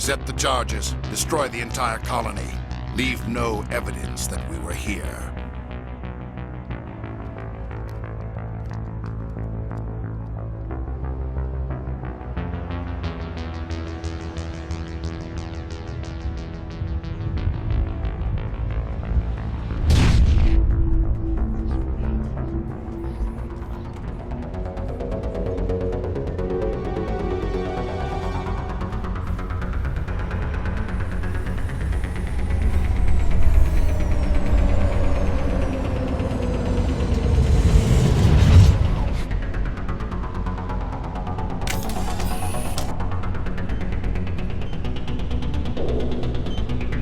Set the charges. Destroy the entire colony. Leave no evidence that we were here.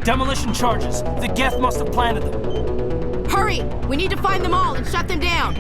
Demolition charges. The Geth must have planted them. Hurry! We need to find them all and shut them down!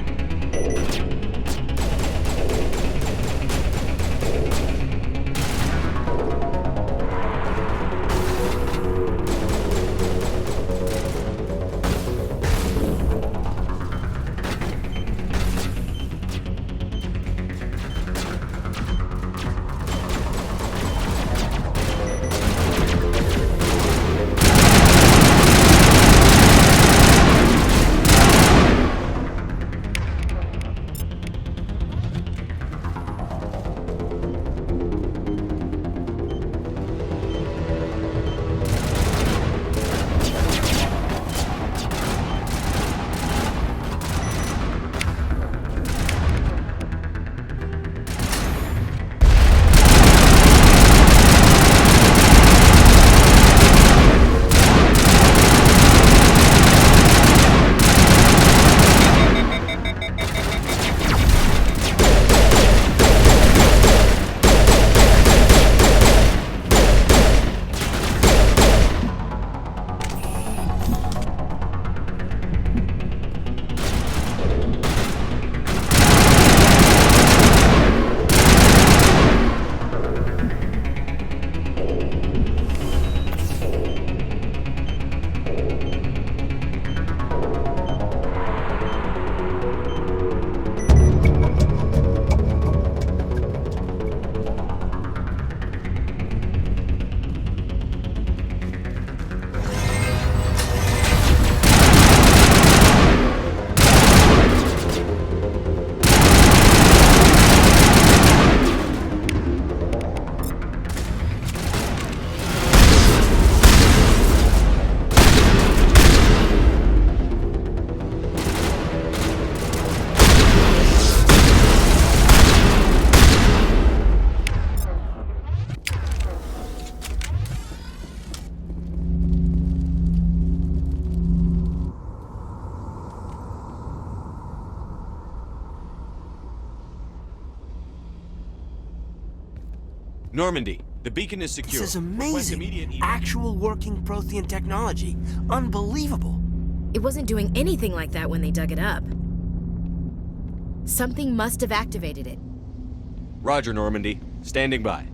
Normandy, the beacon is secure. This is amazing. Actual working Prothean technology. Unbelievable. It wasn't doing anything like that when they dug it up. Something must have activated it. Roger, Normandy. Standing by.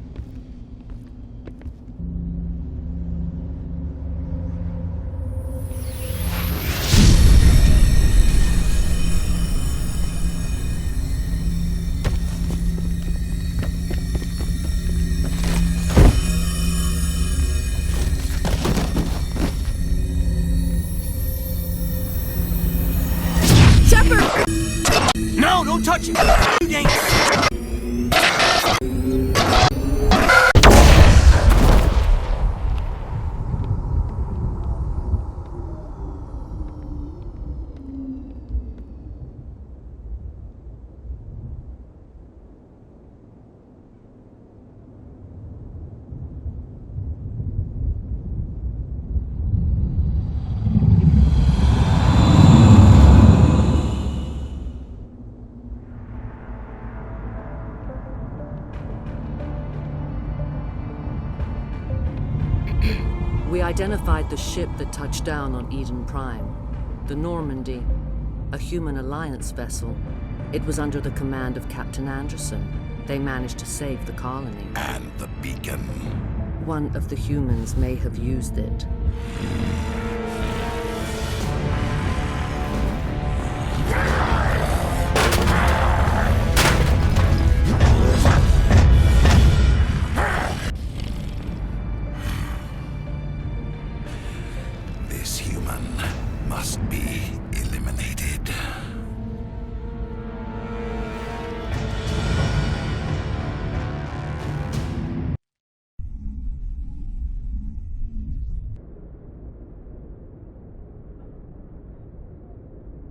No, don't touch it! Too dangerous! We identified the ship that touched down on Eden Prime. The Normandy, a human alliance vessel. It was under the command of Captain Anderson. They managed to save the colony. And the beacon. One of the humans may have used it. This human must be eliminated.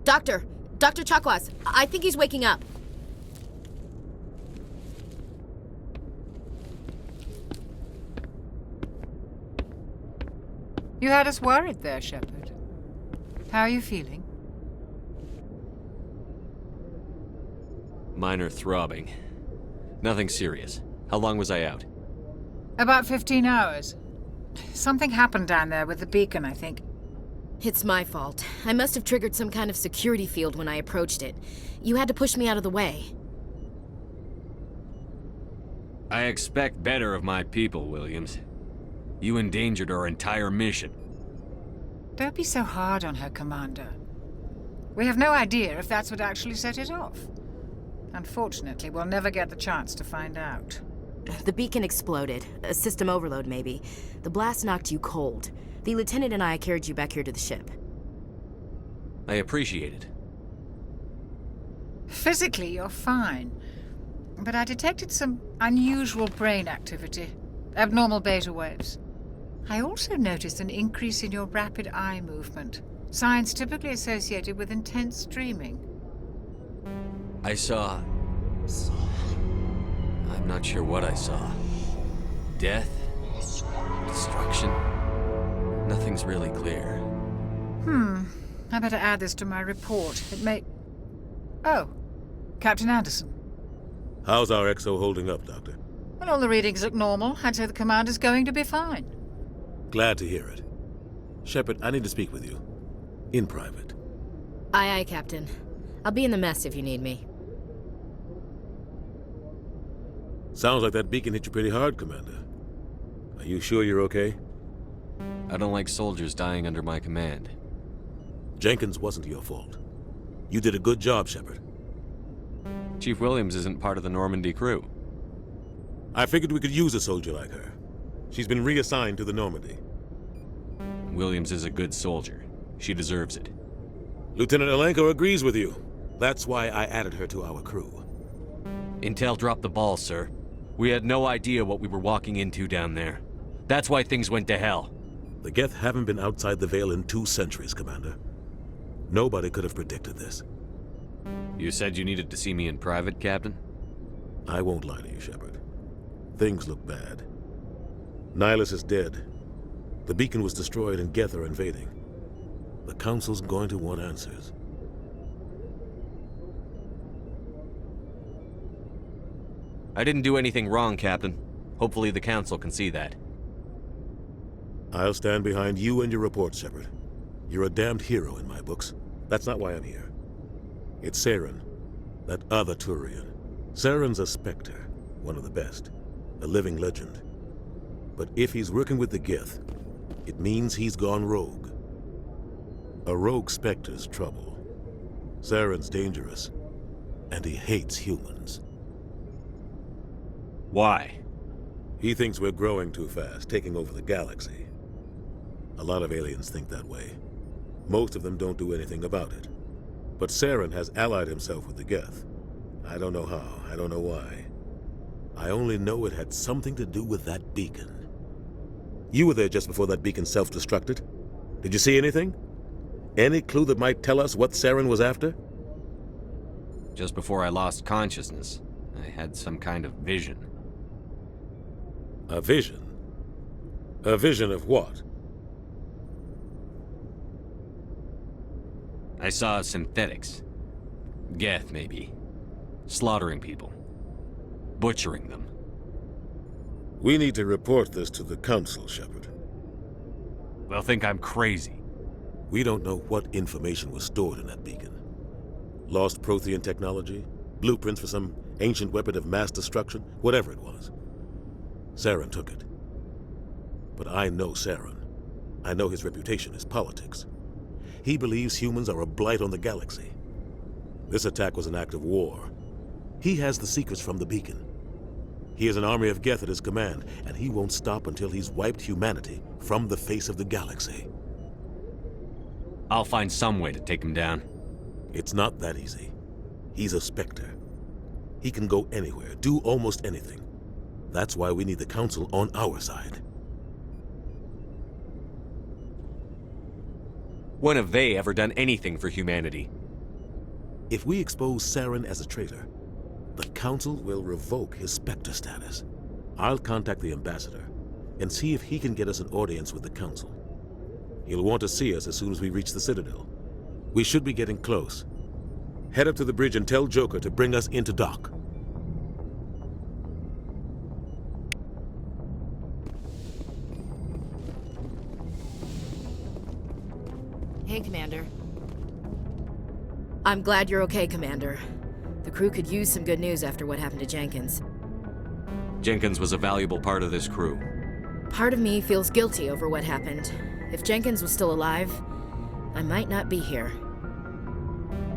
Dr. Chakwas, I think he's waking up. You had us worried there, Shepard. How are you feeling? Minor throbbing. Nothing serious. How long was I out? About 15 hours. Something happened down there with the beacon, I think. It's my fault. I must have triggered some kind of security field when I approached it. You had to push me out of the way. I expect better of my people, Williams. You endangered our entire mission. Don't be so hard on her, Commander. We have no idea if that's what actually set it off. Unfortunately, we'll never get the chance to find out. The beacon exploded. A system overload, maybe. The blast knocked you cold. The lieutenant and I carried you back here to the ship. I appreciate it. Physically, you're fine. But I detected some unusual brain activity. Abnormal beta waves. I also noticed an increase in your rapid eye movement. Signs typically associated with intense dreaming. I saw... I'm not sure what I saw. Death? Destruction? Nothing's really clear. I better add this to my report. It may... Oh, Captain Anderson. How's our XO holding up, Doctor? Well, all the readings look normal. I'd say the commander's going to be fine. Glad to hear it. Shepard, I need to speak with you. In private. Aye, aye, Captain. I'll be in the mess if you need me. Sounds like that beacon hit you pretty hard, Commander. Are you sure you're okay? I don't like soldiers dying under my command. Jenkins wasn't your fault. You did a good job, Shepard. Chief Williams isn't part of the Normandy crew. I figured we could use a soldier like her. She's been reassigned to the Normandy. Williams is a good soldier. She deserves it. Lieutenant Alenko agrees with you. That's why I added her to our crew. Intel dropped the ball, sir. We had no idea what we were walking into down there. That's why things went to hell. The Geth haven't been outside the Veil in 2 centuries, Commander. Nobody could have predicted this. You said you needed to see me in private, Captain? I won't lie to you, Shepard. Things look bad. Nihilus is dead. The beacon was destroyed and Geth are invading. The Council's going to want answers. I didn't do anything wrong, Captain. Hopefully the Council can see that. I'll stand behind you and your report, Shepard. You're a damned hero in my books. That's not why I'm here. It's Saren, that other Turian. Saren's a Spectre, one of the best, a living legend. But if he's working with the Geth, it means he's gone rogue. A rogue Spectre's trouble. Saren's dangerous, and he hates humans. Why? He thinks we're growing too fast, taking over the galaxy. A lot of aliens think that way. Most of them don't do anything about it. But Saren has allied himself with the Geth. I don't know how, I don't know why. I only know it had something to do with that beacon. You were there just before that beacon self-destructed. Did you see anything? Any clue that might tell us what Saren was after? Just before I lost consciousness, I had some kind of vision. A vision? A vision of what? I saw synthetics. Geth, maybe. Slaughtering people. Butchering them. We need to report this to the Council, Shepard. They'll think I'm crazy. We don't know what information was stored in that beacon. Lost Prothean technology? Blueprints for some ancient weapon of mass destruction? Whatever it was. Saren took it. But I know Saren. I know his reputation is politics. He believes humans are a blight on the galaxy. This attack was an act of war. He has the secrets from the beacon. He has an army of Geth at his command, and he won't stop until he's wiped humanity from the face of the galaxy. I'll find some way to take him down. It's not that easy. He's a Spectre. He can go anywhere, do almost anything. That's why we need the Council on our side. When have they ever done anything for humanity? If we expose Saren as a traitor, the Council will revoke his Spectre status. I'll contact the Ambassador and see if he can get us an audience with the Council. He'll want to see us as soon as we reach the Citadel. We should be getting close. Head up to the bridge and tell Joker to bring us into dock. Hey, Commander. I'm glad you're okay, Commander. The crew could use some good news after what happened to Jenkins. Jenkins was a valuable part of this crew. Part of me feels guilty over what happened. If Jenkins was still alive, I might not be here.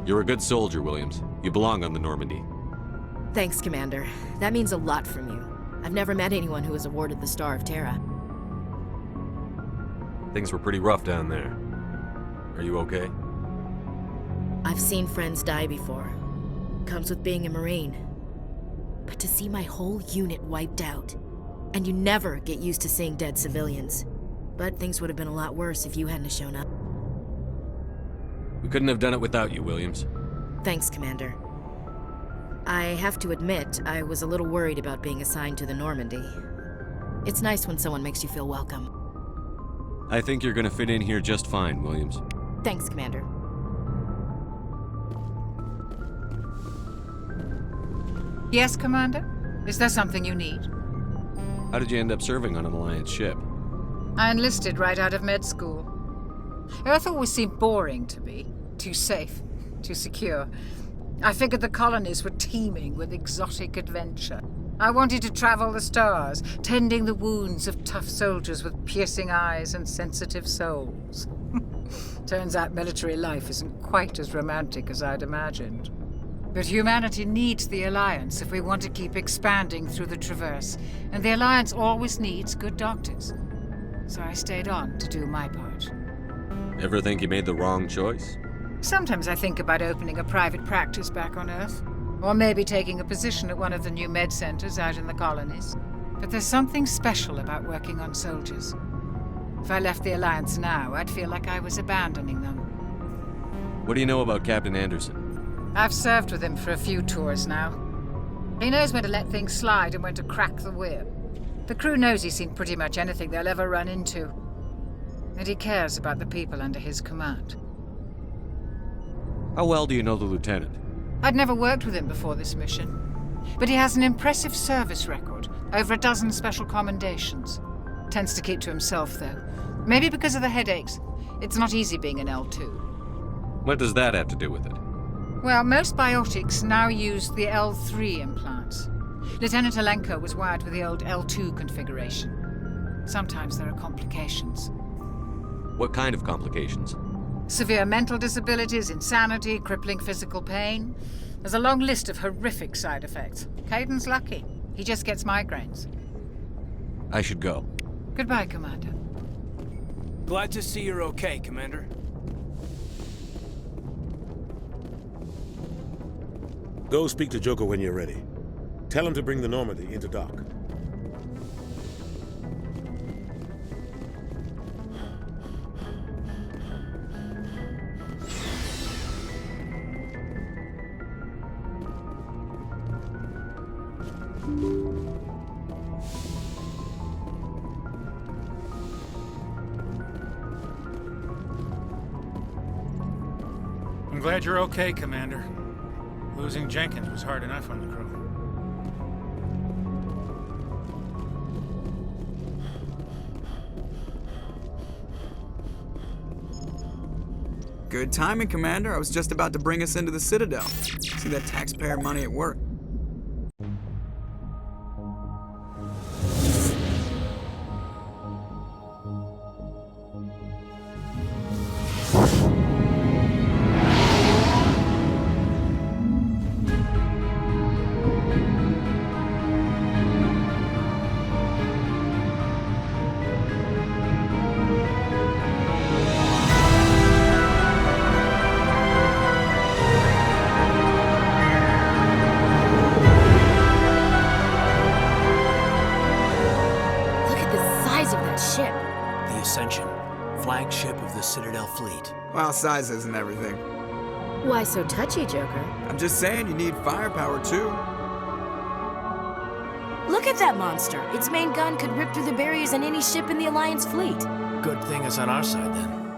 You're a good soldier, Williams. You belong on the Normandy. Thanks, Commander. That means a lot from you. I've never met anyone who was awarded the Star of Terra. Things were pretty rough down there. Are you okay? I've seen friends die before. Comes with being a Marine. But to see my whole unit wiped out, and you never get used to seeing dead civilians. But things would have been a lot worse if you hadn't shown up. We couldn't have done it without you, Williams. Thanks, Commander. I have to admit, I was a little worried about being assigned to the Normandy. It's nice when someone makes you feel welcome. I think you're gonna fit in here just fine, Williams. Thanks, Commander. Yes, Commander? Is there something you need? How did you end up serving on an Alliance ship? I enlisted right out of med school. Earth always seemed boring to me. Too safe, too secure. I figured the colonies were teeming with exotic adventure. I wanted to travel the stars, tending the wounds of tough soldiers with piercing eyes and sensitive souls. Turns out military life isn't quite as romantic as I'd imagined. But humanity needs the Alliance if we want to keep expanding through the Traverse, and the Alliance always needs good doctors. So I stayed on to do my part. Ever think you made the wrong choice? Sometimes I think about opening a private practice back on Earth, or maybe taking a position at one of the new med centers out in the colonies. But there's something special about working on soldiers. If I left the Alliance now, I'd feel like I was abandoning them. What do you know about Captain Anderson? I've served with him for a few tours now. He knows when to let things slide and when to crack the whip. The crew knows he's seen pretty much anything they'll ever run into. And he cares about the people under his command. How well do you know the lieutenant? I'd never worked with him before this mission. But he has an impressive service record, over a dozen special commendations. Tends to keep to himself, though. Maybe because of the headaches. It's not easy being an L2. What does that have to do with it? Well, most biotics now use the L3 implants. Lieutenant Alenko was wired with the old L2 configuration. Sometimes there are complications. What kind of complications? Severe mental disabilities, insanity, crippling physical pain. There's a long list of horrific side effects. Caden's lucky. He just gets migraines. I should go. Goodbye, Commander. Glad to see you're okay, Commander. Go speak to Joker when you're ready. Tell him to bring the Normandy into dock. I'm glad you're okay, Commander. Losing Jenkins was hard enough on the crew. Good timing, Commander. I was just about to bring us into the Citadel. See that taxpayer money at work. Citadel fleet. Well, size isn't everything. Why so touchy, Joker? I'm just saying you need firepower too. Look at that monster. Its main gun could rip through the barriers in any ship in the Alliance fleet. Good thing it's on our side, then.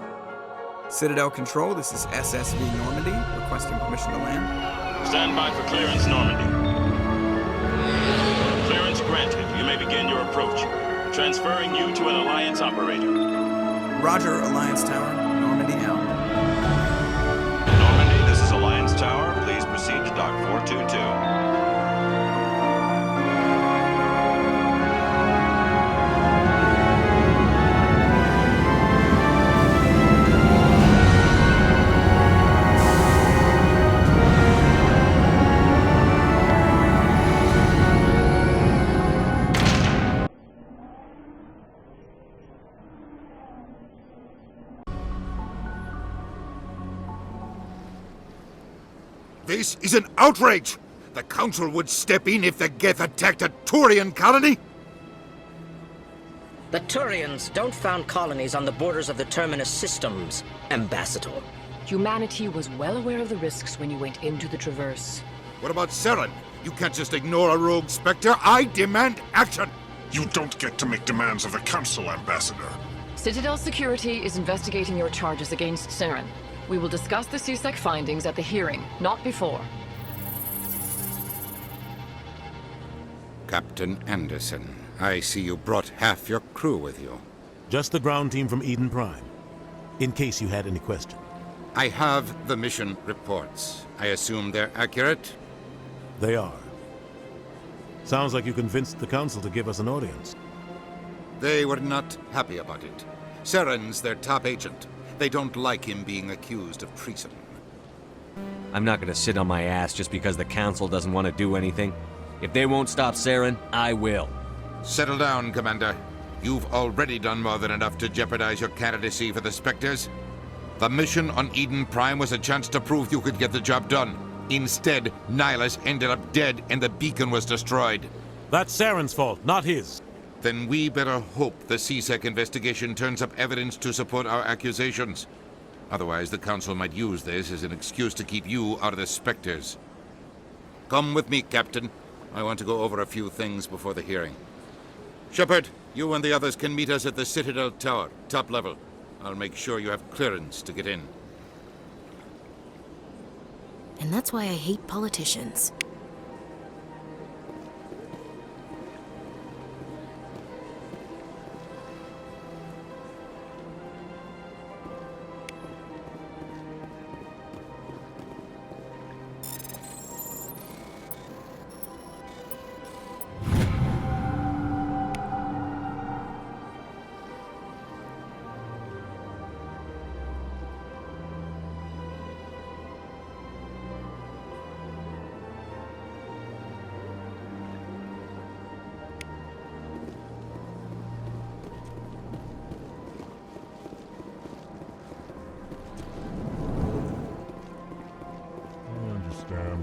Citadel Control, this is SSV Normandy, requesting permission to land. Stand by for clearance, Normandy. Clearance granted. You may begin your approach. Transferring you to an Alliance operator. Roger, Alliance Tower. Normandy out. Normandy, this is Alliance Tower. Please proceed to Dock 422. This is an outrage! The Council would step in if the Geth attacked a Turian colony? The Turians don't found colonies on the borders of the Terminus systems, Ambassador. Humanity was well aware of the risks when you went into the Traverse. What about Saren? You can't just ignore a rogue Spectre. I demand action! You don't get to make demands of the Council, Ambassador. Citadel Security is investigating your charges against Saren. We will discuss the CSEC findings at the hearing, not before. Captain Anderson, I see you brought half your crew with you. Just the ground team from Eden Prime, in case you had any question. I have the mission reports. I assume they're accurate? They are. Sounds like you convinced the Council to give us an audience. They were not happy about it. Saren's their top agent. They don't like him being accused of treason. I'm not gonna sit on my ass just because the Council doesn't want to do anything. If they won't stop Saren, I will. Settle down, Commander. You've already done more than enough to jeopardize your candidacy for the Spectres. The mission on Eden Prime was a chance to prove you could get the job done. Instead, Nihilus ended up dead and the beacon was destroyed. That's Saren's fault, not his. Then we better hope the CSEC investigation turns up evidence to support our accusations. Otherwise, the Council might use this as an excuse to keep you out of the Spectres. Come with me, Captain. I want to go over a few things before the hearing. Shepard, you and the others can meet us at the Citadel Tower, top level. I'll make sure you have clearance to get in. And that's why I hate politicians.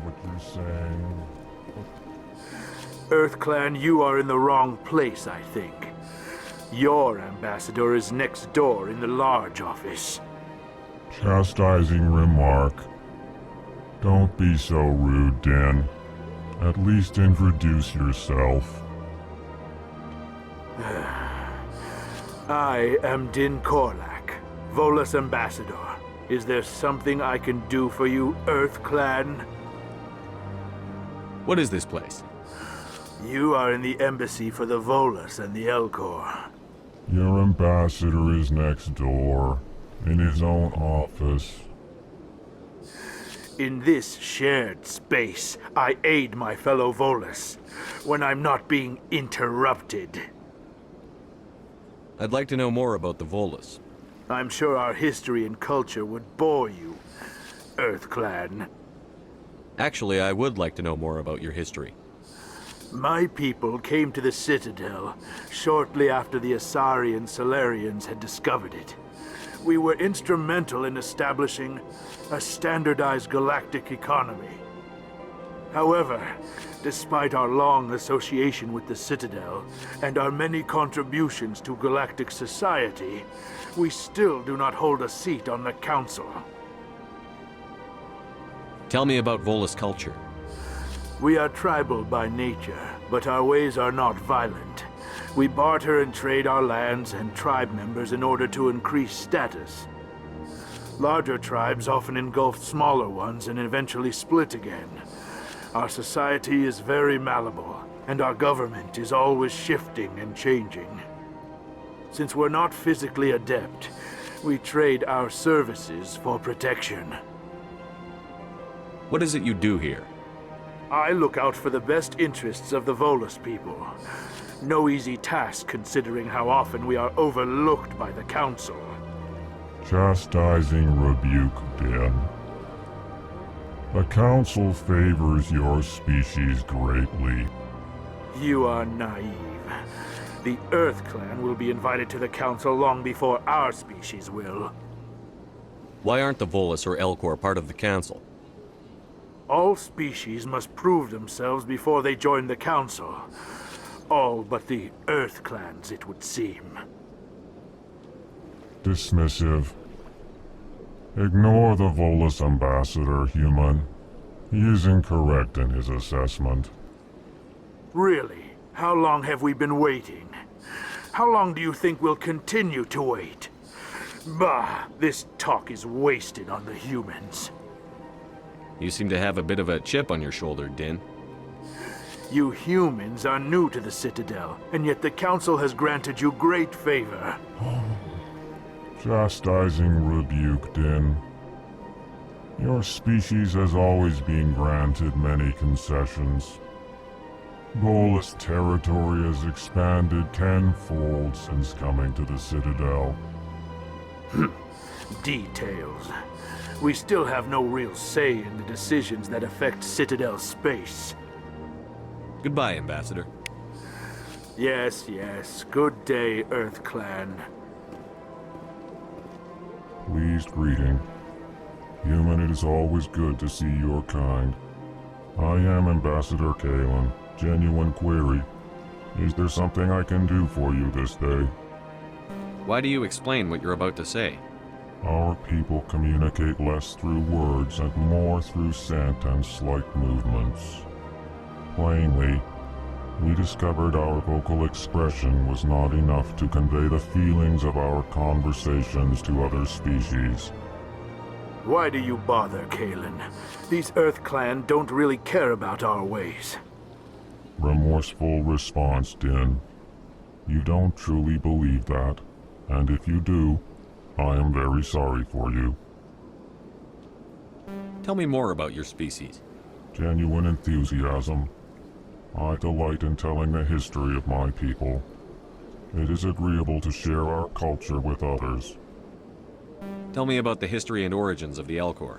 What you're saying. EarthClan, you are in the wrong place, I think. Your ambassador is next door in the large office. Chastising remark. Don't be so rude, Din. At least introduce yourself. I am Din Korlak, Volus ambassador. Is there something I can do for you, EarthClan? What is this place? You are in the embassy for the Volus and the Elcor. Your ambassador is next door, in his own office. In this shared space, I aid my fellow Volus when I'm not being interrupted. I'd like to know more about the Volus. I'm sure our history and culture would bore you, EarthClan. Actually, I would like to know more about your history. My people came to the Citadel shortly after the Asari and Solarians had discovered it. We were instrumental in establishing a standardized galactic economy. However, despite our long association with the Citadel and our many contributions to galactic society, we still do not hold a seat on the council. Tell me about Volus culture. We are tribal by nature, but our ways are not violent. We barter and trade our lands and tribe members in order to increase status. Larger tribes often engulf smaller ones and eventually split again. Our society is very malleable, and our government is always shifting and changing. Since we're not physically adept, we trade our services for protection. What is it you do here? I look out for the best interests of the Volus people. No easy task considering how often we are overlooked by the Council. Chastising rebuke, Den. The Council favors your species greatly. You are naive. The Earth Clan will be invited to the Council long before our species will. Why aren't the Volus or Elcor part of the Council? All species must prove themselves before they join the Council. All but the Earth Clans, it would seem. Dismissive. Ignore the Volus ambassador, human. He is incorrect in his assessment. Really? How long have we been waiting? How long do you think we'll continue to wait? Bah, this talk is wasted on the humans. You seem to have a bit of a chip on your shoulder, Din. You humans are new to the Citadel, and yet the Council has granted you great favor. Chastising rebuke, Din. Your species has always been granted many concessions. Volus territory has expanded tenfold since coming to the Citadel. Details. We still have no real say in the decisions that affect Citadel space. Goodbye, Ambassador. Yes, yes. Good day, Earth Clan. Pleased greeting. Human, it is always good to see your kind. I am Ambassador Kalen. Genuine query. Is there something I can do for you this day? Why do you explain what you're about to say? Our people communicate less through words and more through scent and slight movements. Plainly, we discovered our vocal expression was not enough to convey the feelings of our conversations to other species. Why do you bother, Kalen? These Earth Clan don't really care about our ways. Remorseful response, Din. You don't truly believe that, and if you do, I am very sorry for you. Tell me more about your species. Genuine enthusiasm. I delight in telling the history of my people. It is agreeable to share our culture with others. Tell me about the history and origins of the Elcor.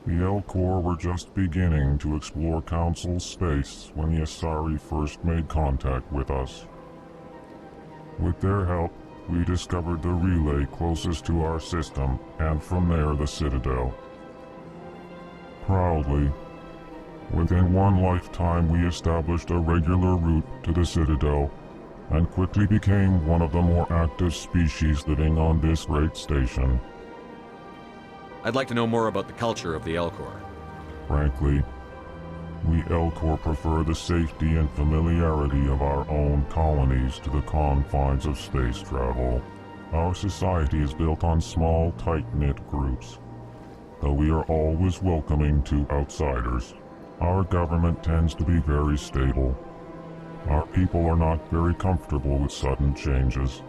The Elcor were just beginning to explore Council space when the Asari first made contact with us. With their help, we discovered the relay closest to our system, and from there the Citadel. Proudly, within one lifetime we established a regular route to the Citadel, and quickly became one of the more active species living on this great station. I'd like to know more about the culture of the Elcor. Frankly, we Elcor prefer the safety and familiarity of our own colonies to the confines of space travel. Our society is built on small, tight-knit groups, though we are always welcoming to outsiders. Our government tends to be very stable. Our people are not very comfortable with sudden changes.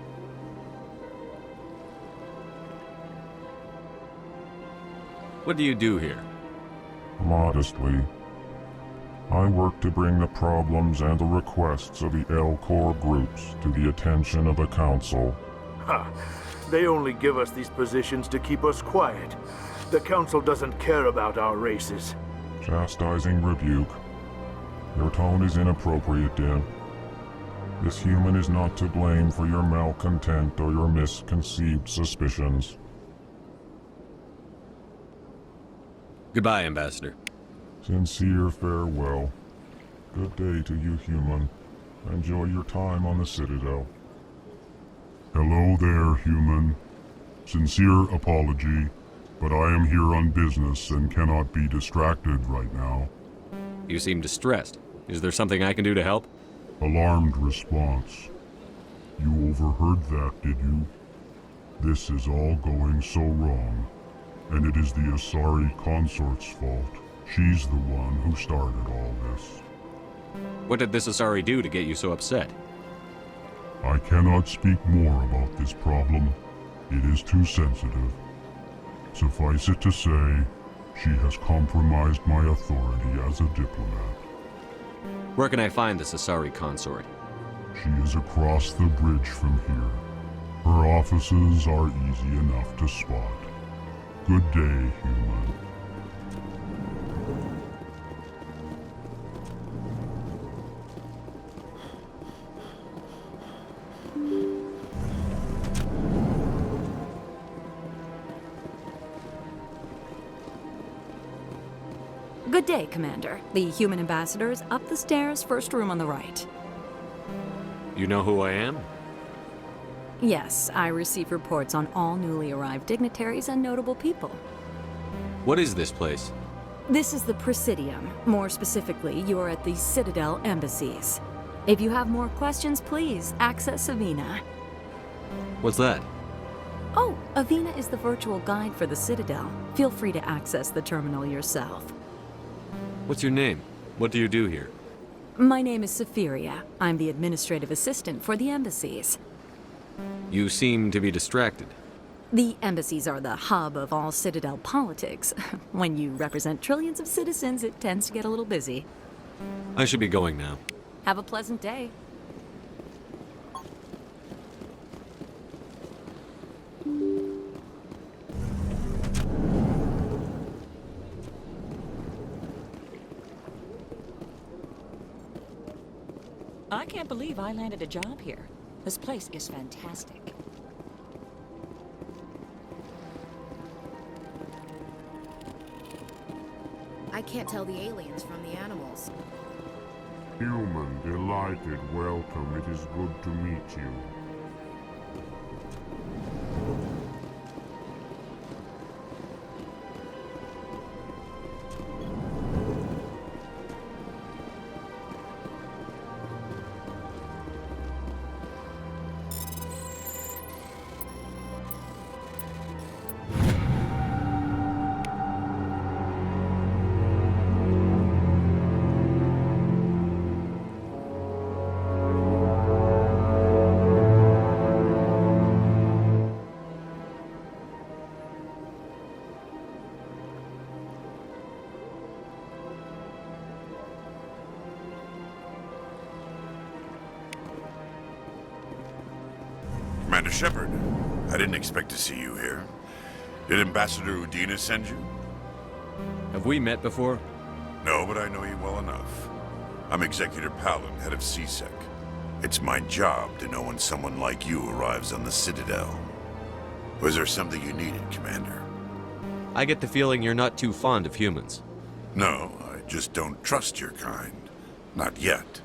What do you do here? Modestly, I work to bring the problems and the requests of the Elcor groups to the attention of the Council. Ha! They only give us these positions to keep us quiet. The Council doesn't care about our races. Chastising rebuke. Your tone is inappropriate, Din. This human is not to blame for your malcontent or your misconceived suspicions. Goodbye, Ambassador. Sincere farewell. Good day to you, human. Enjoy your time on the Citadel. Hello there, human. Sincere apology, but I am here on business and cannot be distracted right now. You seem distressed. Is there something I can do to help? Alarmed response. You overheard that, did you? This is all going so wrong, and it is the Asari consort's fault. She's the one who started all this. What did this Asari do to get you so upset? I cannot speak more about this problem. It is too sensitive. Suffice it to say, she has compromised my authority as a diplomat. Where can I find this Asari consort? She is across the bridge from here. Her offices are easy enough to spot. Good day, human. Good day, Commander. The human ambassador is up the stairs, first room on the right. You know who I am? Yes, I receive reports on all newly arrived dignitaries and notable people. What is this place? This is the Presidium. More specifically, you are at the Citadel embassies. If you have more questions, please access Avina. What's that? Oh, Avina is the virtual guide for the Citadel. Feel free to access the terminal yourself. What's your name? What do you do here? My name is Safiria. I'm the administrative assistant for the embassies. You seem to be distracted. The embassies are the hub of all Citadel politics. When you represent trillions of citizens, it tends to get a little busy. I should be going now. Have a pleasant day. I can't believe I landed a job here. This place is fantastic. I can't tell the aliens from the animals. Human, delighted, welcome. It is good to meet you. Commander Shepard, I didn't expect to see you here. Did Ambassador Udina send you? Have we met before? No, but I know you well enough. I'm Executor Palin, head of CSEC. It's my job to know when someone like you arrives on the Citadel. Was there something you needed, Commander? I get the feeling you're not too fond of humans. No, I just don't trust your kind. Not yet.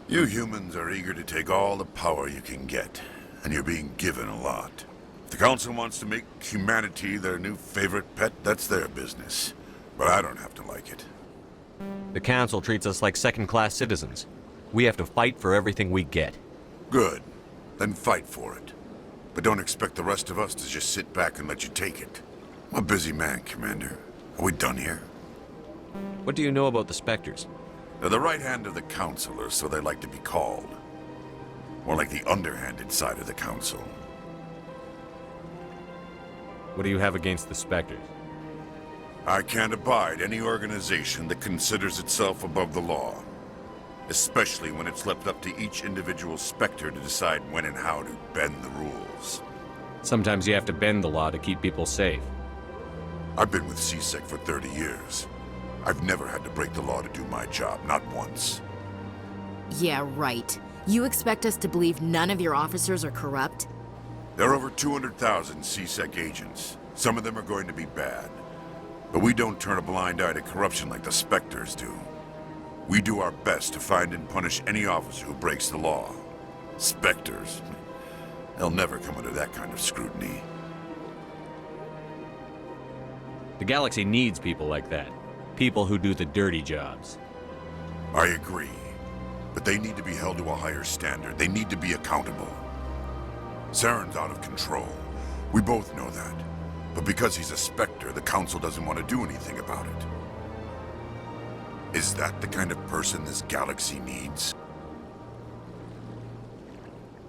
You humans are eager to take all the power you can get, and you're being given a lot. If the Council wants to make humanity their new favorite pet, that's their business. But I don't have to like it. The Council treats us like second-class citizens. We have to fight for everything we get. Good. Then fight for it. But don't expect the rest of us to just sit back and let you take it. I'm a busy man, Commander. Are we done here? What do you know about the Spectres? They're the right hand of the Council, or so they like to be called. More like the underhanded side of the Council. What do you have against the Spectres? I can't abide any organization that considers itself above the law. Especially when it's left up to each individual Spectre to decide when and how to bend the rules. Sometimes you have to bend the law to keep people safe. I've been with CSEC for 30 years. I've never had to break the law to do my job, not once. Yeah, right. You expect us to believe none of your officers are corrupt? There are over 200,000 CSEC agents. Some of them are going to be bad. But we don't turn a blind eye to corruption like the Spectres do. We do our best to find and punish any officer who breaks the law. Spectres. They'll never come under that kind of scrutiny. The galaxy needs people like that. People who do the dirty jobs. I agree. But they need to be held to a higher standard. They need to be accountable. Saren's out of control. We both know that. But because he's a Spectre, the Council doesn't want to do anything about it. Is that the kind of person this galaxy needs?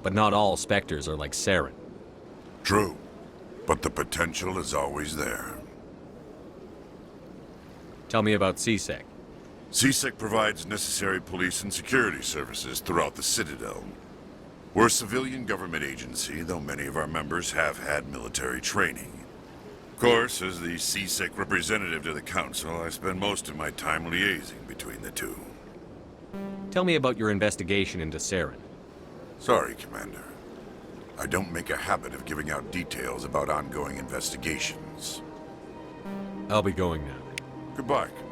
But not all Spectres are like Saren. True. But the potential is always there. Tell me about CSEC. CSEC provides necessary police and security services throughout the Citadel. We're a civilian government agency, though many of our members have had military training. Of course, as the CSEC representative to the Council, I spend most of my time liaising between the two. Tell me about your investigation into Saren. Sorry, Commander. I don't make a habit of giving out details about ongoing investigations. I'll be going now. Goodbye, Commander.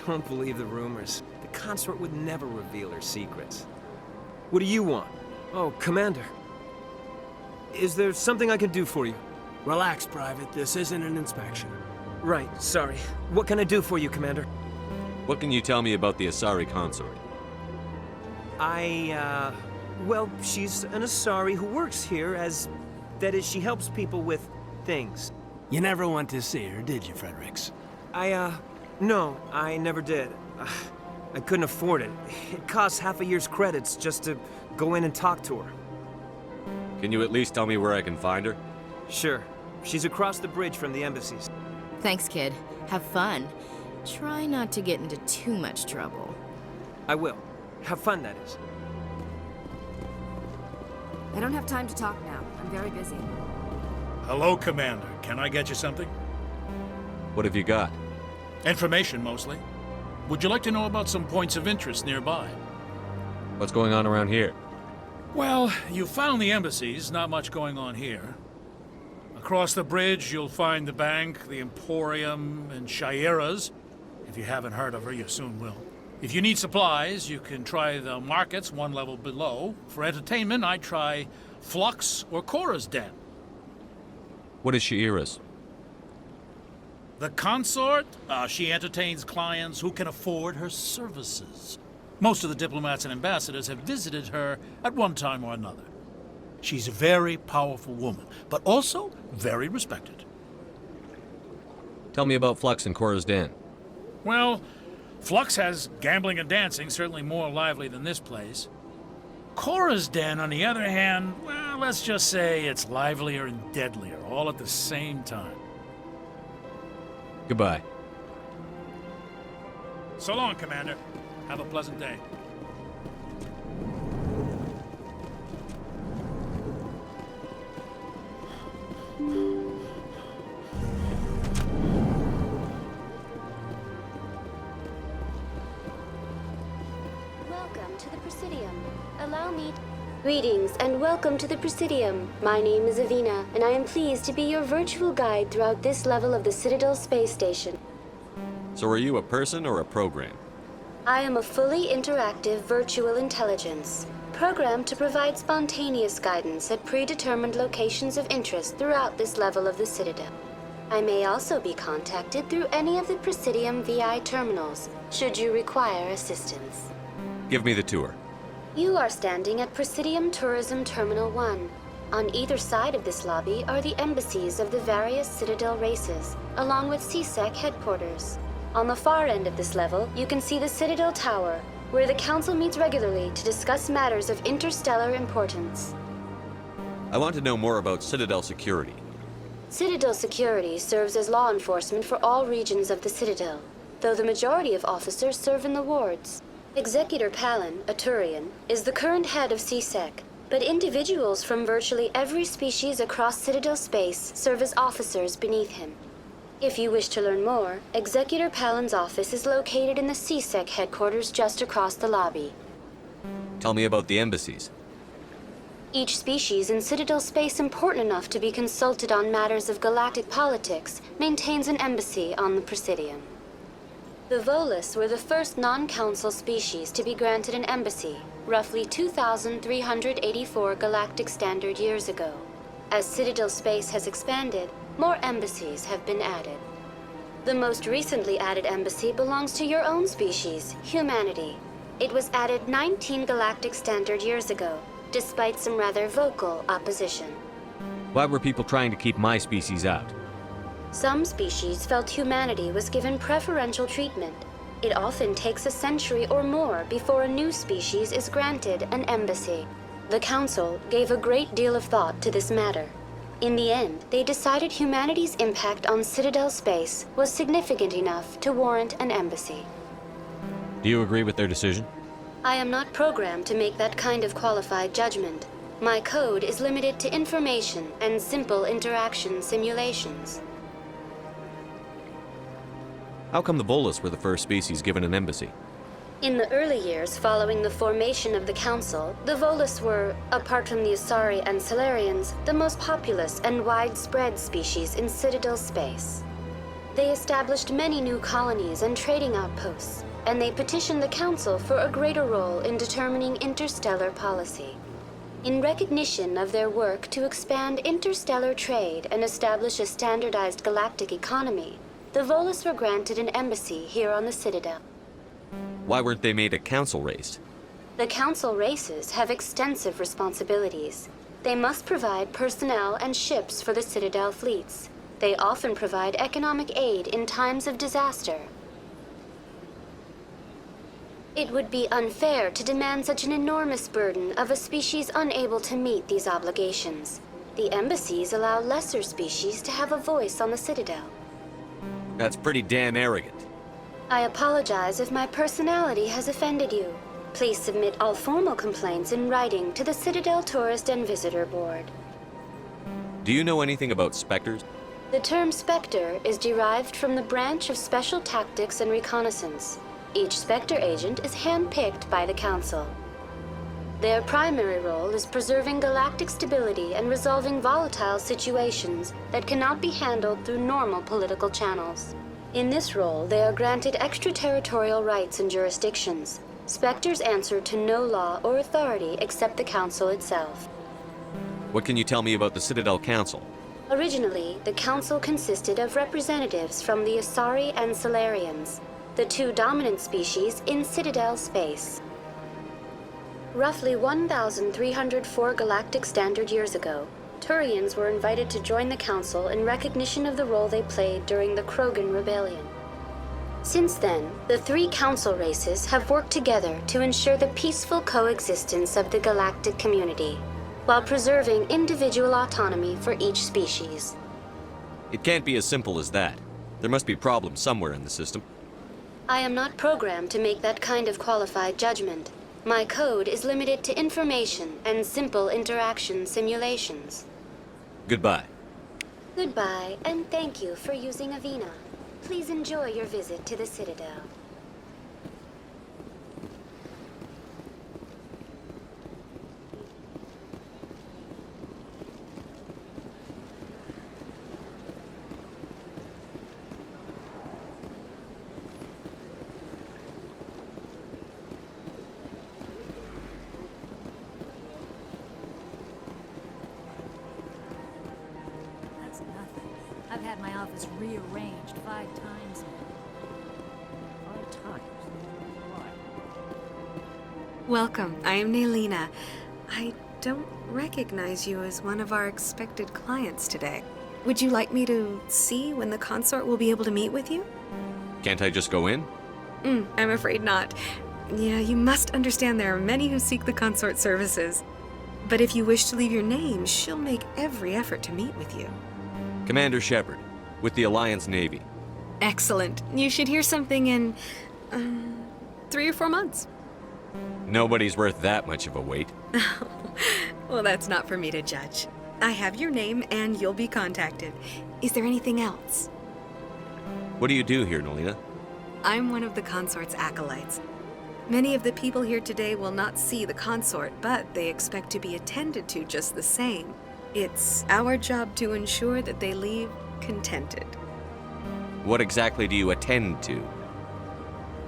Don't believe the rumors. The consort would never reveal her secrets. What do you want? Oh, Commander. Is there something I can do for you? Relax, Private. This isn't an inspection. Right, sorry. What can I do for you, Commander? What can you tell me about the Asari consort? Well, she's an Asari who works here that is, she helps people with things. You never went to see her, did you, Fredericks? No, I never did. I couldn't afford it. It costs half a year's credits just to go in and talk to her. Can you at least tell me where I can find her? Sure. She's across the bridge from the embassies. Thanks, kid. Have fun. Try not to get into too much trouble. I will. Have fun, that is. I don't have time to talk now. I'm very busy. Hello, Commander. Can I get you something? What have you got? Information, mostly. Would you like to know about some points of interest nearby? What's going on around here? Well, you found the embassies. Not much going on here. Across the bridge, you'll find the bank, the Emporium, and Shaira's. If you haven't heard of her, you soon will. If you need supplies, you can try the markets one level below. For entertainment, I'd try Flux or Cora's Den. What is Shaira's? The consort? She entertains clients who can afford her services. Most of the diplomats and ambassadors have visited her at one time or another. She's a very powerful woman, but also very respected. Tell me about Flux and Cora's Den. Well, Flux has gambling and dancing, certainly more lively than this place. Cora's Den, on the other hand, well, let's just say it's livelier and deadlier, all at the same time. Goodbye. So long, Commander. Have a pleasant day. Welcome to the Presidium. Allow me... Greetings and welcome to the Presidium. My name is Avina, and I am pleased to be your virtual guide throughout this level of the Citadel space station. So are you a person or a program? I am a fully interactive virtual intelligence, programmed to provide spontaneous guidance at predetermined locations of interest throughout this level of the Citadel. I may also be contacted through any of the Presidium VI terminals, should you require assistance. Give me the tour. You are standing at Presidium Tourism Terminal 1. On either side of this lobby are the embassies of the various Citadel races, along with CSEC headquarters. On the far end of this level, you can see the Citadel Tower, where the Council meets regularly to discuss matters of interstellar importance. I want to know more about Citadel security. Citadel security serves as law enforcement for all regions of the Citadel, though the majority of officers serve in the wards. Executor Palin, a Turian, is the current head of CSEC, but individuals from virtually every species across Citadel space serve as officers beneath him. If you wish to learn more, Executor Palin's office is located in the CSEC headquarters just across the lobby. Tell me about the embassies. Each species in Citadel space important enough to be consulted on matters of galactic politics maintains an embassy on the Presidium. The Volus were the first non-council species to be granted an embassy, roughly 2,384 galactic standard years ago. As Citadel space has expanded, more embassies have been added. The most recently added embassy belongs to your own species, humanity. It was added 19 galactic standard years ago, despite some rather vocal opposition. Why were people trying to keep my species out? Some species felt humanity was given preferential treatment. It often takes a century or more before a new species is granted an embassy. The Council gave a great deal of thought to this matter. In the end, they decided humanity's impact on Citadel space was significant enough to warrant an embassy. Do you agree with their decision? I am not programmed to make that kind of qualified judgment. My code is limited to information and simple interaction simulations. How come the Volus were the first species given an embassy? In the early years following the formation of the Council, the Volus were, apart from the Asari and Solarians, the most populous and widespread species in Citadel space. They established many new colonies and trading outposts, and they petitioned the Council for a greater role in determining interstellar policy. In recognition of their work to expand interstellar trade and establish a standardized galactic economy, the Volus were granted an embassy here on the Citadel. Why weren't they made a council race? The Council races have extensive responsibilities. They must provide personnel and ships for the Citadel fleets. They often provide economic aid in times of disaster. It would be unfair to demand such an enormous burden of a species unable to meet these obligations. The embassies allow lesser species to have a voice on the Citadel. That's pretty damn arrogant. I apologize if my personality has offended you. Please submit all formal complaints in writing to the Citadel Tourist and Visitor Board. Do you know anything about specters? The term Spectre is derived from the branch of Special Tactics and Reconnaissance. Each Spectre agent is hand-picked by the Council. Their primary role is preserving galactic stability and resolving volatile situations that cannot be handled through normal political channels. In this role, they are granted extraterritorial rights and jurisdictions. Spectres answer to no law or authority except the Council itself. What can you tell me about the Citadel Council? Originally, the Council consisted of representatives from the Asari and Solarians, the two dominant species in Citadel space. Roughly 1,304 galactic standard years ago, Turians were invited to join the Council in recognition of the role they played during the Krogan Rebellion. Since then, the three Council races have worked together to ensure the peaceful coexistence of the galactic community, while preserving individual autonomy for each species. It can't be as simple as that. There must be problems somewhere in the system. I am not programmed to make that kind of qualified judgment. My code is limited to information and simple interaction simulations. Goodbye. Goodbye, and thank you for using Avina. Please enjoy your visit to the Citadel. I've had my office rearranged 5 times. 5 times? Why? Welcome, I am Nailina. I don't recognize you as one of our expected clients today. Would you like me to see when the consort will be able to meet with you? Can't I just go in? I'm afraid not. Yeah, you must understand there are many who seek the consort services. But if you wish to leave your name, she'll make every effort to meet with you. Commander Shepard, with the Alliance Navy. Excellent. You should hear something in 3 or 4 months. Nobody's worth that much of a wait. Well, that's not for me to judge. I have your name and you'll be contacted. Is there anything else? What do you do here, Nolina? I'm one of the consort's acolytes. Many of the people here today will not see the consort, but they expect to be attended to just the same. It's our job to ensure that they leave contented. What exactly do you attend to?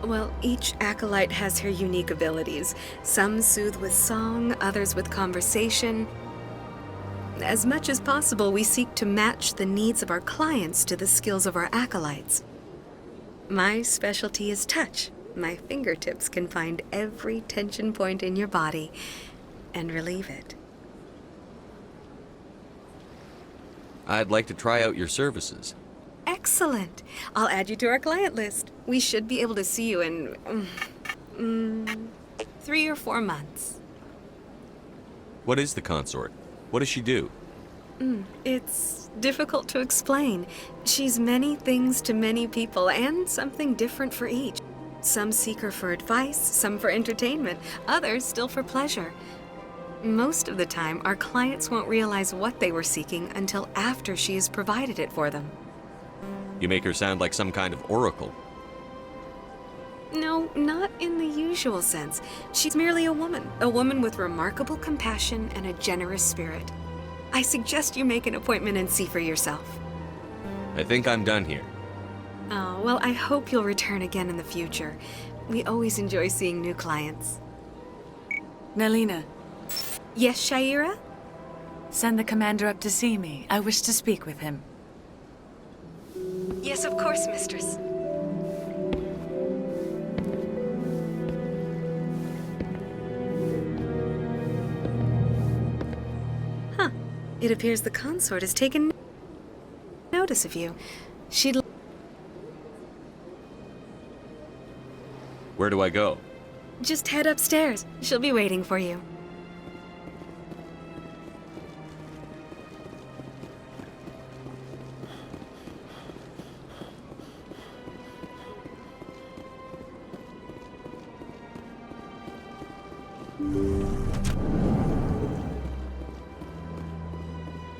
Well, each acolyte has her unique abilities. Some soothe with song, others with conversation. As much as possible, we seek to match the needs of our clients to the skills of our acolytes. My specialty is touch. My fingertips can find every tension point in your body and relieve it. I'd like to try out your services. Excellent. I'll add you to our client list. We should be able to see you in 3 or 4 months. What is the consort? What does she do? It's difficult to explain. She's many things to many people, and something different for each. Some seek her for advice, some for entertainment, others still for pleasure. Most of the time, our clients won't realize what they were seeking until after she has provided it for them. You make her sound like some kind of oracle. No, not in the usual sense. She's merely a woman with remarkable compassion and a generous spirit. I suggest you make an appointment and see for yourself. I think I'm done here. Oh, well, I hope you'll return again in the future. We always enjoy seeing new clients. Nelina. Yes, Shaira? Send the commander up to see me. I wish to speak with him. Yes, of course, mistress. Huh. It appears the consort has taken notice of you. She'd... Where do I go? Just head upstairs. She'll be waiting for you.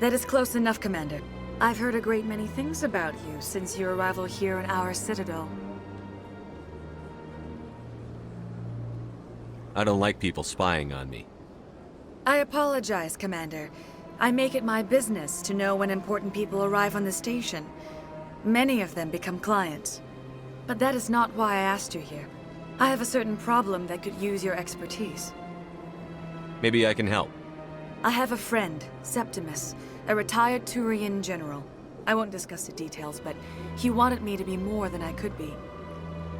That is close enough, Commander. I've heard a great many things about you since your arrival here in our citadel. I don't like people spying on me. I apologize, Commander. I make it my business to know when important people arrive on the station. Many of them become clients. But that is not why I asked you here. I have a certain problem that could use your expertise. Maybe I can help. I have a friend, Septimus, a retired Turian general. I won't discuss the details, but he wanted me to be more than I could be.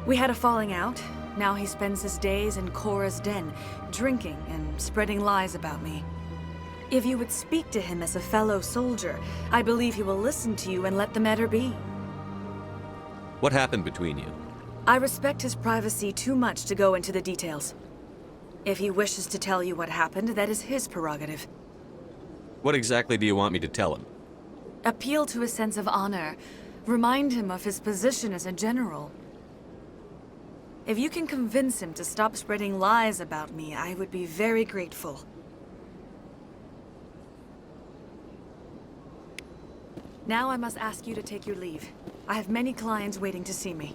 We had a falling out. Now he spends his days in Korra's den, drinking and spreading lies about me. If you would speak to him as a fellow soldier, I believe he will listen to you and let the matter be. What happened between you? I respect his privacy too much to go into the details. If he wishes to tell you what happened, that is his prerogative. What exactly do you want me to tell him? Appeal to his sense of honor. Remind him of his position as a general. If you can convince him to stop spreading lies about me, I would be very grateful. Now I must ask you to take your leave. I have many clients waiting to see me.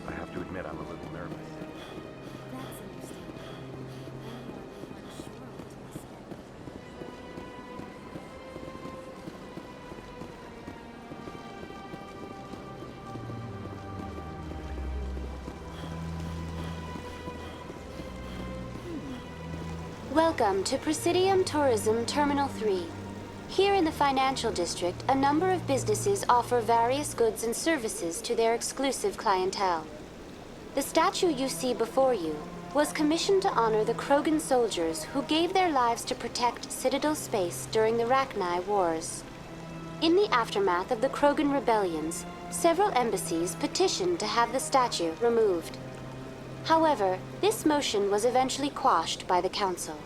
I have to admit I'm a little nervous. Welcome to Presidium Tourism Terminal 3. Here in the financial district, a number of businesses offer various goods and services to their exclusive clientele. The statue you see before you was commissioned to honor the Krogan soldiers who gave their lives to protect Citadel space during the Rachni Wars. In the aftermath of the Krogan rebellions, several embassies petitioned to have the statue removed. However, this motion was eventually quashed by the Council.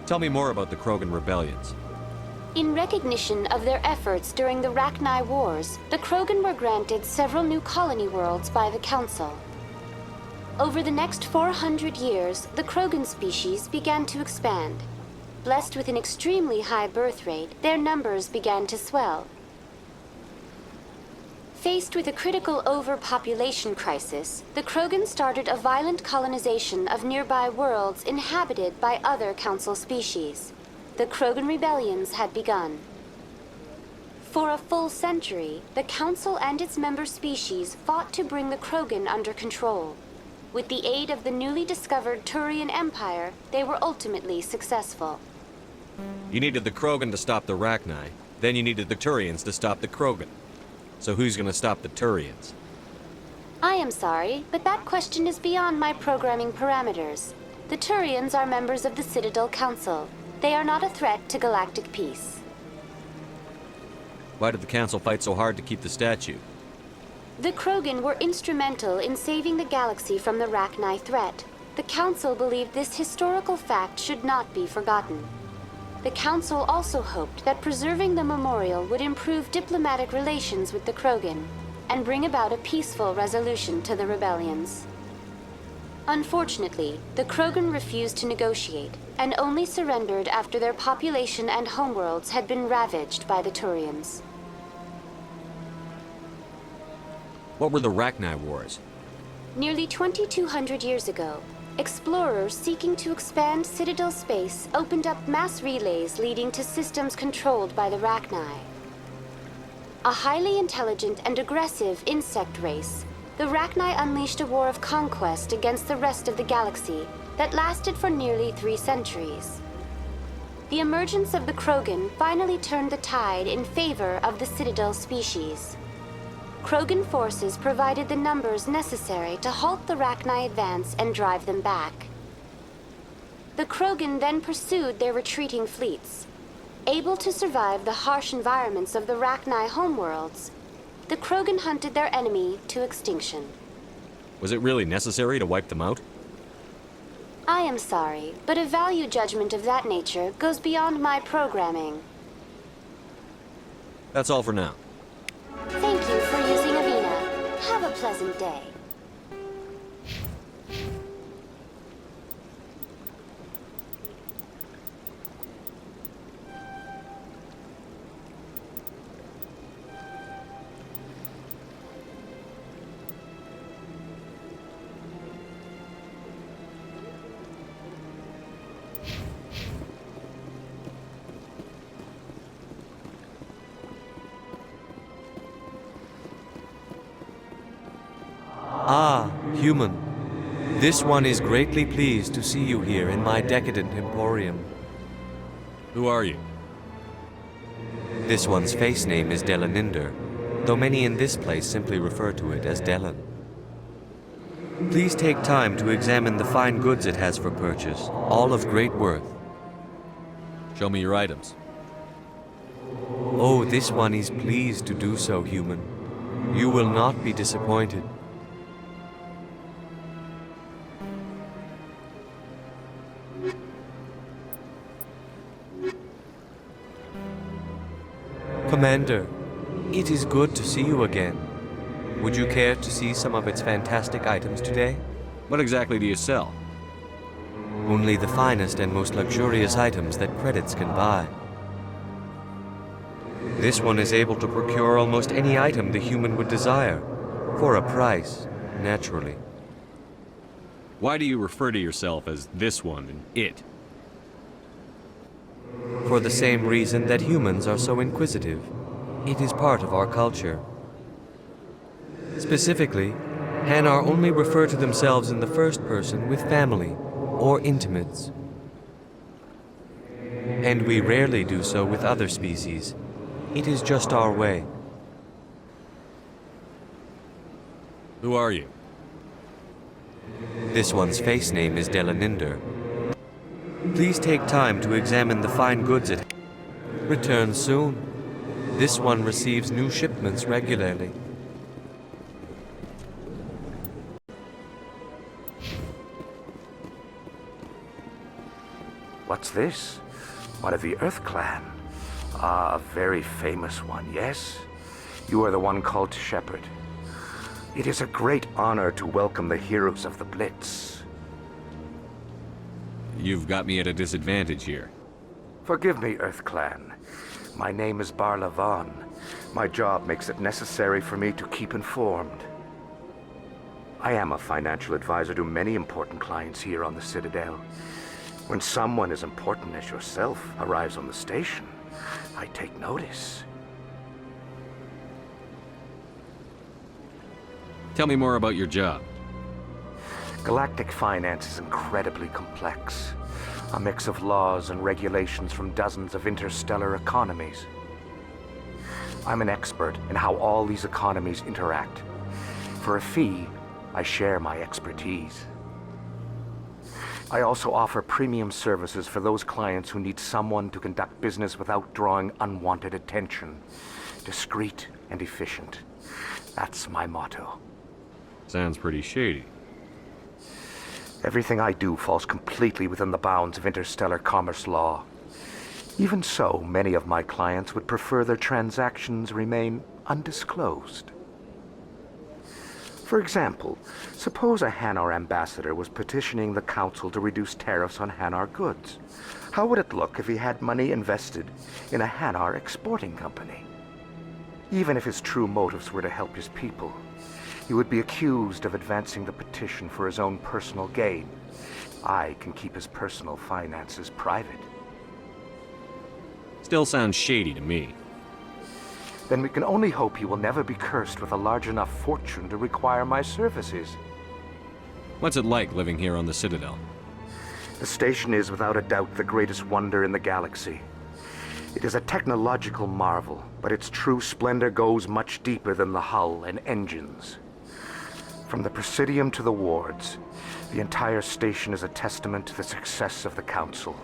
Tell me more about the Krogan rebellions. In recognition of their efforts during the Rachni Wars, the Krogan were granted several new colony worlds by the Council. Over the next 400 years, the Krogan species began to expand. Blessed with an extremely high birth rate, their numbers began to swell. Faced with a critical overpopulation crisis, the Krogan started a violent colonization of nearby worlds inhabited by other Council species. The Krogan rebellions had begun. For a full century, the Council and its member species fought to bring the Krogan under control. With the aid of the newly discovered Turian Empire, they were ultimately successful. You needed the Krogan to stop the Rachni, then you needed the Turians to stop the Krogan. So who's gonna stop the Turians? I am sorry, but that question is beyond my programming parameters. The Turians are members of the Citadel Council. They are not a threat to galactic peace. Why did the Council fight so hard to keep the statue? The Krogan were instrumental in saving the galaxy from the Rachni threat. The Council believed this historical fact should not be forgotten. The Council also hoped that preserving the memorial would improve diplomatic relations with the Krogan and bring about a peaceful resolution to the rebellions. Unfortunately, the Krogan refused to negotiate and only surrendered after their population and homeworlds had been ravaged by the Turians. What were the Rachni Wars? Nearly 2,200 years ago, explorers seeking to expand Citadel space opened up mass relays leading to systems controlled by the Rachni. A highly intelligent and aggressive insect race, the Rachni unleashed a war of conquest against the rest of the galaxy that lasted for nearly 3 centuries. The emergence of the Krogan finally turned the tide in favor of the Citadel species. Krogan forces provided the numbers necessary to halt the Rachni advance and drive them back. The Krogan then pursued their retreating fleets. Able to survive the harsh environments of the Rachni homeworlds, the Krogan hunted their enemy to extinction. Was it really necessary to wipe them out? I am sorry, but a value judgment of that nature goes beyond my programming. That's all for now. Thank you for using Avina. Have a pleasant day. Ah, human. This one is greatly pleased to see you here in my decadent emporium. Who are you? This one's face name is Delaninder, though many in this place simply refer to it as Delan. Please take time to examine the fine goods it has for purchase, all of great worth. Show me your items. Oh, this one is pleased to do so, human. You will not be disappointed. Commander, it is good to see you again. Would you care to see some of its fantastic items today? What exactly do you sell? Only the finest and most luxurious items that credits can buy. This one is able to procure almost any item the human would desire, for a price, naturally. Why do you refer to yourself as this one and it? For the same reason that humans are so inquisitive. It is part of our culture. Specifically, Hanar only refer to themselves in the first person with family or intimates. And we rarely do so with other species. It is just our way. Who are you? This one's face name is Delaninder. Please take time to examine the fine goods it return soon. This one receives new shipments regularly. What's this? One of the Earth Clan. Ah, a very famous one, yes? You are the one called Shepherd. It is a great honor to welcome the heroes of the Blitz. You've got me at a disadvantage here. Forgive me, Earth Clan. My name is Barla Vaughn. My job makes it necessary for me to keep informed. I am a financial advisor to many important clients here on the Citadel. When someone as important as yourself arrives on the station, I take notice. Tell me more about your job. Galactic finance is incredibly complex. A mix of laws and regulations from dozens of interstellar economies. I'm an expert in how all these economies interact. For a fee, I share my expertise. I also offer premium services for those clients who need someone to conduct business without drawing unwanted attention. Discreet and efficient. That's my motto. Sounds pretty shady. Everything I do falls completely within the bounds of interstellar commerce law. Even so, many of my clients would prefer their transactions remain undisclosed. For example, suppose a Hanar ambassador was petitioning the Council to reduce tariffs on Hanar goods. How would it look if he had money invested in a Hanar exporting company? Even if his true motives were to help his people, he would be accused of advancing the petition for his own personal gain. I can keep his personal finances private. Still sounds shady to me. Then we can only hope he will never be cursed with a large enough fortune to require my services. What's it like living here on the Citadel? The station is without a doubt the greatest wonder in the galaxy. It is a technological marvel, but its true splendor goes much deeper than the hull and engines. From the Presidium to the wards, the entire station is a testament to the success of the Council.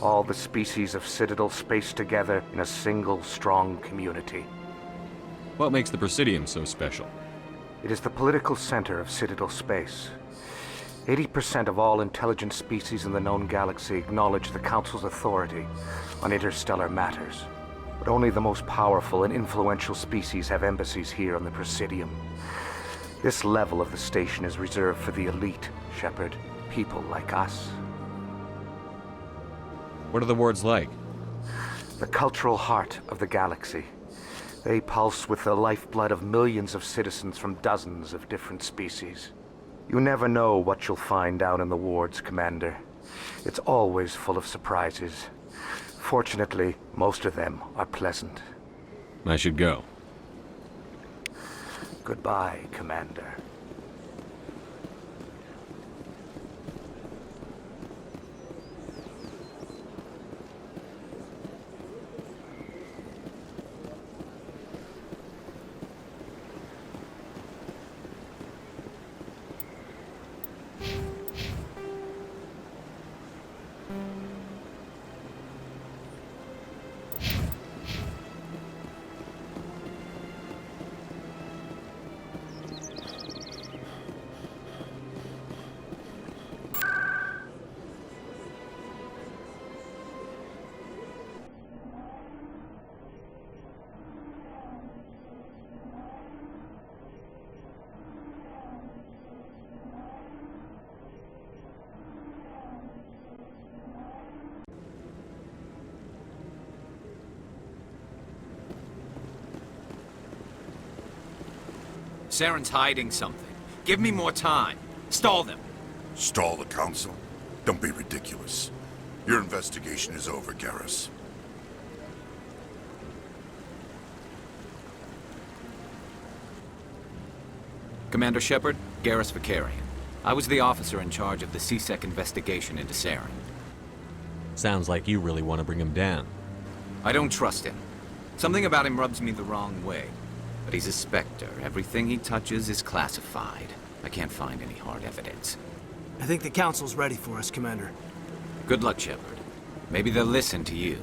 All the species of Citadel spaced together in a single, strong community. What makes the Presidium so special? It is the political center of Citadel space. 80% of all intelligent species in the known galaxy acknowledge the Council's authority on interstellar matters. But only the most powerful and influential species have embassies here on the Presidium. This level of the station is reserved for the elite, Shepard. People like us. What are the wards like? The cultural heart of the galaxy. They pulse with the lifeblood of millions of citizens from dozens of different species. You never know what you'll find down in the wards, Commander. It's always full of surprises. Fortunately, most of them are pleasant. I should go. Goodbye, Commander. Saren's hiding something. Give me more time. Stall them. Stall the Council? Don't be ridiculous. Your investigation is over, Garrus. Commander Shepard, Garrus Vicarian. I was the officer in charge of the CSEC investigation into Saren. Sounds like you really want to bring him down. I don't trust him. Something about him rubs me the wrong way. But he's a Spectre. Everything he touches is classified. I can't find any hard evidence. I think the Council's ready for us, Commander. Good luck, Shepard. Maybe they'll listen to you.